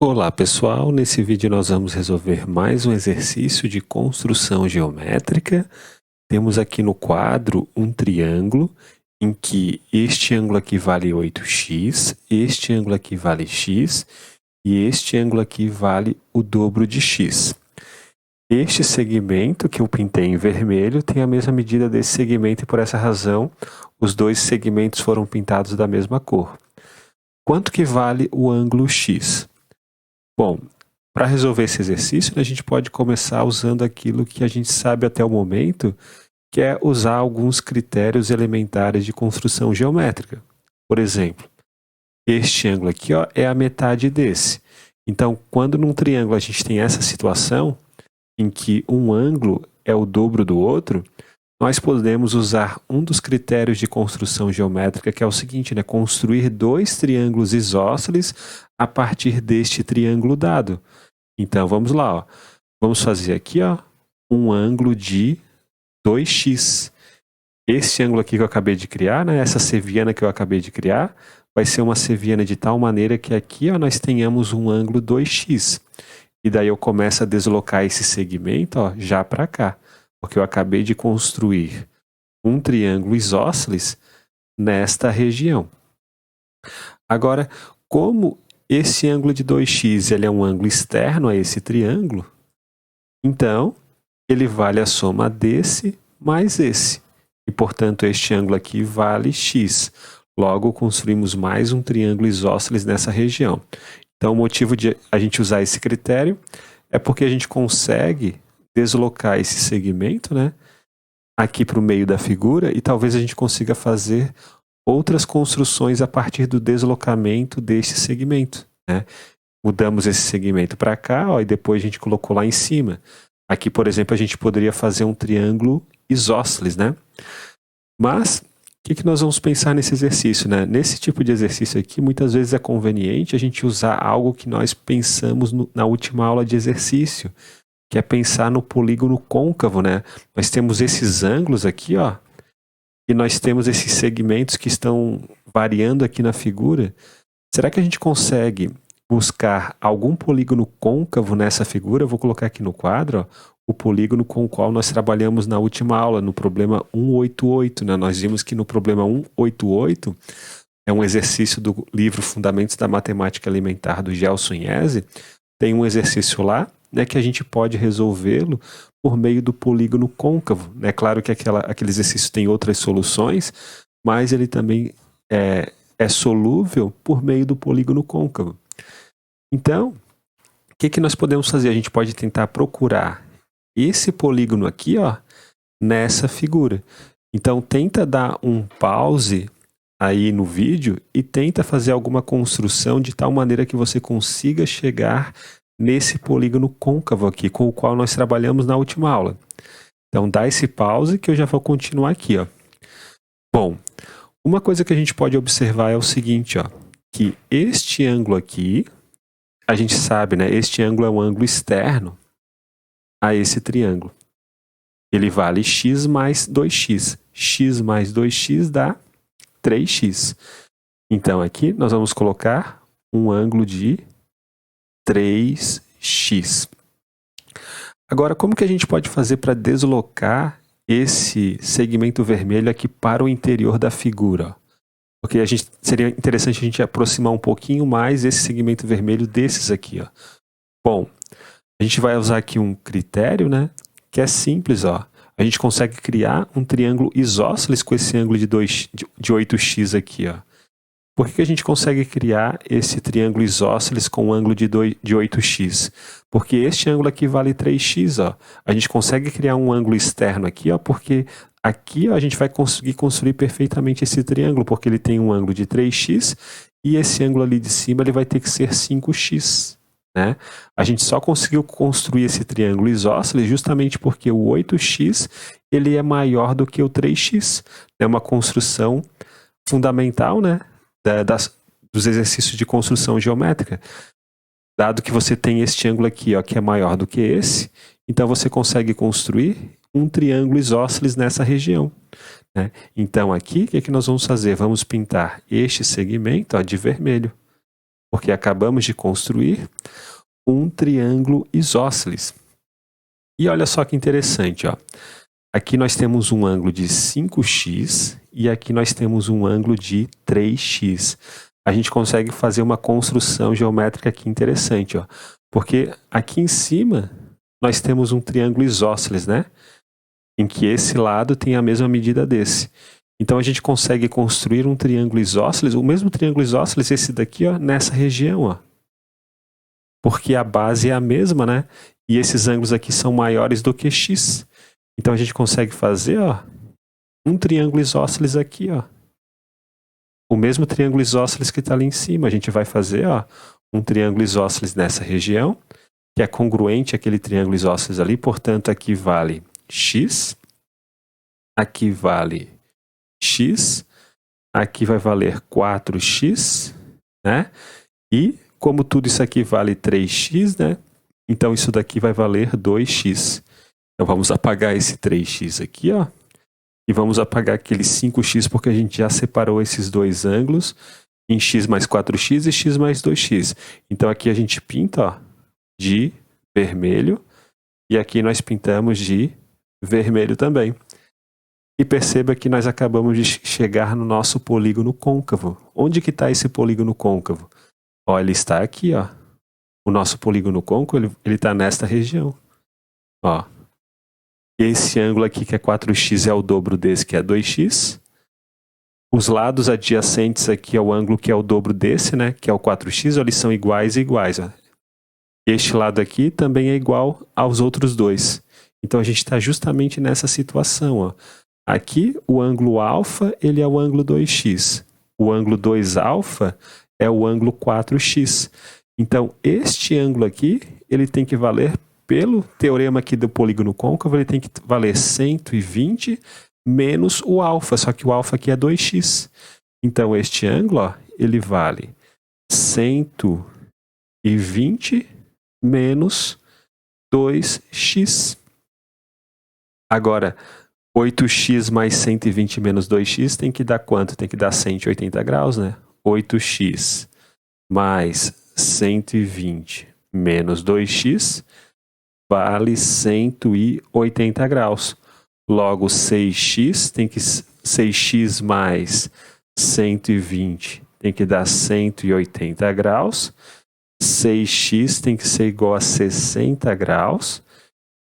Olá pessoal, nesse vídeo nós vamos resolver mais um exercício de construção geométrica. Temos aqui no quadro um triângulo em que este ângulo aqui vale 8x, este ângulo aqui vale x e este ângulo aqui vale o dobro de x. Este segmento que eu pintei em vermelho tem a mesma medida desse segmento e por essa razão os dois segmentos foram pintados da mesma cor. Quanto que vale o ângulo x? Bom, para resolver esse exercício, a gente pode começar usando aquilo que a gente sabe até o momento, que é usar alguns critérios elementares de construção geométrica. Por exemplo, este ângulo aqui é a metade desse. Então, quando num triângulo a gente tem essa situação, em que um ângulo é o dobro do outro, nós podemos usar um dos critérios de construção geométrica, que é o seguinte, né? Construir dois triângulos isósceles a partir deste triângulo dado. Então, vamos lá. Vamos fazer aqui um ângulo de 2x. Esse ângulo aqui que eu acabei de criar, né? Essa seviana que eu acabei de criar, vai ser uma seviana de tal maneira que aqui nós tenhamos um ângulo 2x. E daí eu começo a deslocar esse segmento já para cá. Porque eu acabei de construir um triângulo isósceles nesta região. Agora, como esse ângulo de 2x ele é um ângulo externo a esse triângulo, então ele vale a soma desse mais esse. E, portanto, este ângulo aqui vale x. Logo, construímos mais um triângulo isósceles nessa região. Então, o motivo de a gente usar esse critério é porque a gente consegue deslocar esse segmento, né, aqui para o meio da figura e talvez a gente consiga fazer outras construções a partir do deslocamento deste segmento, né? Mudamos esse segmento para cá e depois a gente colocou lá em cima. Aqui, por exemplo, a gente poderia fazer um triângulo isósceles, né? Mas o que nós vamos pensar nesse exercício, né? Nesse tipo de exercício aqui, muitas vezes é conveniente a gente usar algo que nós pensamos na última aula de exercício, que é pensar no polígono côncavo, né? Nós temos esses ângulos aqui, e nós temos esses segmentos que estão variando aqui na figura. Será que a gente consegue buscar algum polígono côncavo nessa figura? Eu vou colocar aqui no quadro, o polígono com o qual nós trabalhamos na última aula, no problema 188, né? Nós vimos que no problema 188, é um exercício do livro Fundamentos da Matemática Elementar, do Gelson Iese, tem um exercício lá, né, que a gente pode resolvê-lo por meio do polígono côncavo. É claro que aquele exercício tem outras soluções, mas ele também é solúvel por meio do polígono côncavo. Então, o que nós podemos fazer? A gente pode tentar procurar esse polígono aqui, nessa figura. Então, tenta dar um pause aí no vídeo e tenta fazer alguma construção de tal maneira que você consiga chegar nesse polígono côncavo aqui, com o qual nós trabalhamos na última aula. Então, dá esse pause que eu já vou continuar aqui, Bom, uma coisa que a gente pode observar é o seguinte, que este ângulo aqui, a gente sabe, né? Este ângulo é um ângulo externo a esse triângulo. Ele vale x mais 2x. X mais 2x dá 3x. Então, aqui nós vamos colocar um ângulo de 3x. Agora, como que a gente pode fazer para deslocar esse segmento vermelho aqui para o interior da figura? Porque seria interessante a gente aproximar um pouquinho mais esse segmento vermelho desses aqui. Bom, a gente vai usar aqui um critério, né, que é simples. A gente consegue criar um triângulo isósceles com esse ângulo de 8x aqui. Por que a gente consegue criar esse triângulo isósceles com um ângulo de 8x? Porque este ângulo aqui vale 3x. A gente consegue criar um ângulo externo aqui, porque aqui a gente vai conseguir construir perfeitamente esse triângulo, porque ele tem um ângulo de 3x e esse ângulo ali de cima ele vai ter que ser 5x. Né? A gente só conseguiu construir esse triângulo isósceles justamente porque o 8x ele é maior do que o 3x. É uma construção fundamental, né? Dos exercícios de construção geométrica. Dado que você tem este ângulo aqui, que é maior do que esse, então você consegue construir um triângulo isósceles nessa região. Né? Então aqui, o que nós vamos fazer? Vamos pintar este segmento de vermelho. porque acabamos de construir um triângulo isósceles. E olha só que interessante, ó. Aqui nós temos um ângulo de 5x e aqui nós temos um ângulo de 3x. A gente consegue fazer uma construção geométrica aqui interessante, ó. Porque aqui em cima nós temos um triângulo isósceles, né? Em que esse lado tem a mesma medida desse. Então a gente consegue construir um triângulo isósceles, o mesmo triângulo isósceles, esse daqui, ó, nessa região, ó. Porque a base é a mesma, né? E esses ângulos aqui são maiores do que x. Então a gente consegue fazer, ó, um triângulo isósceles aqui, ó. O mesmo triângulo isósceles que está ali em cima. A gente vai fazer, ó, um triângulo isósceles nessa região, que é congruente àquele triângulo isósceles ali. Portanto, aqui vale x, aqui vale x, aqui vai valer 4x, né? E como tudo isso aqui vale 3x, né? Então isso daqui vai valer 2x. Então vamos apagar esse 3x aqui, ó. E vamos apagar aquele 5x, porque a gente já separou esses dois ângulos em x mais 4x e x mais 2x. Então aqui a gente pinta, ó, de vermelho. E aqui nós pintamos de vermelho também. E perceba que nós acabamos de chegar no nosso polígono côncavo. Onde que está esse polígono côncavo? Ó, ele está aqui, ó. O nosso polígono côncavo, ele está nesta região. Ó. Esse ângulo aqui, que é 4x, é o dobro desse, que é 2x. Os lados adjacentes aqui ao ângulo que é o dobro desse, né? Que é o 4x, eles são iguais e iguais. Ó. Este lado aqui também é igual aos outros dois. Então a gente está justamente nessa situação, ó. Aqui, o ângulo alfa, ele é o ângulo 2x. O ângulo 2α é o ângulo 4x. Então, este ângulo aqui, ele tem que valer, pelo teorema aqui do polígono côncavo, ele tem que valer 120 menos o alfa, só que o alfa aqui é 2x. Então, este ângulo, ó, ele vale 120 menos 2x. Agora, 8x mais 120 menos 2x tem que dar quanto? Tem que dar 180 graus, né? 8x mais 120 menos 2x vale 180 graus. Logo, 6x mais 120 tem que dar 180 graus. 6x tem que ser igual a 60 graus.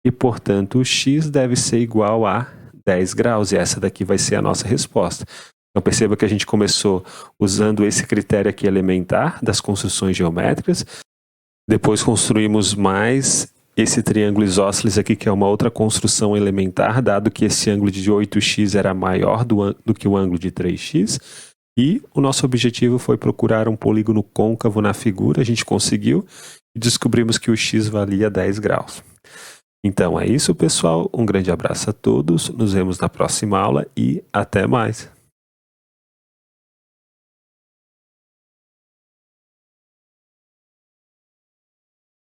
E, portanto, o x deve ser igual a 10 graus. E essa daqui vai ser a nossa resposta. Então, perceba que a gente começou usando esse critério aqui elementar das construções geométricas. Depois construímos mais esse triângulo isósceles aqui, que é uma outra construção elementar, dado que esse ângulo de 8x era maior do que o ângulo de 3x. E o nosso objetivo foi procurar um polígono côncavo na figura. A gente conseguiu e descobrimos que o x valia 10 graus. Então é isso, pessoal. Um grande abraço a todos. Nos vemos na próxima aula e até mais.